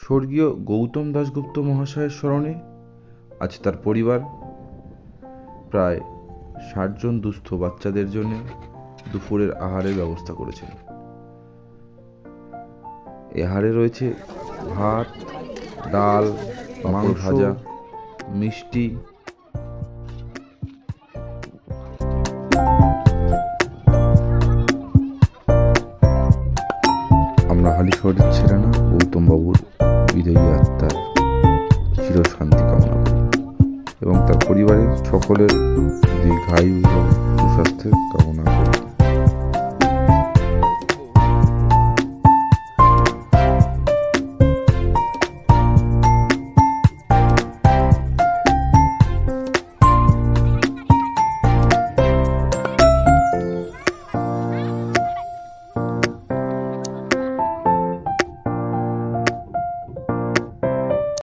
স্বর্গীয় গৌতম দাশগুপ্ত মহাশয়ের স্মরণে আজ তার পরিবার প্রায় ৬০ জন দুস্থ বাচ্চাদের জন্য দুপুরের আহারের ব্যবস্থা করেছেন। এই আহারে রয়েছে ভাত, ডাল, মাংস, ভাজা, মিষ্টি। আমরা হালিশহরের ছেড়ানা গৌতম বাবুর বিদেহী আত্মার চিরশান্তি কামনা করি এবং তার পরিবারের সকলের দীর্ঘায়ু ও সুস্বাস্থ্যের কামনা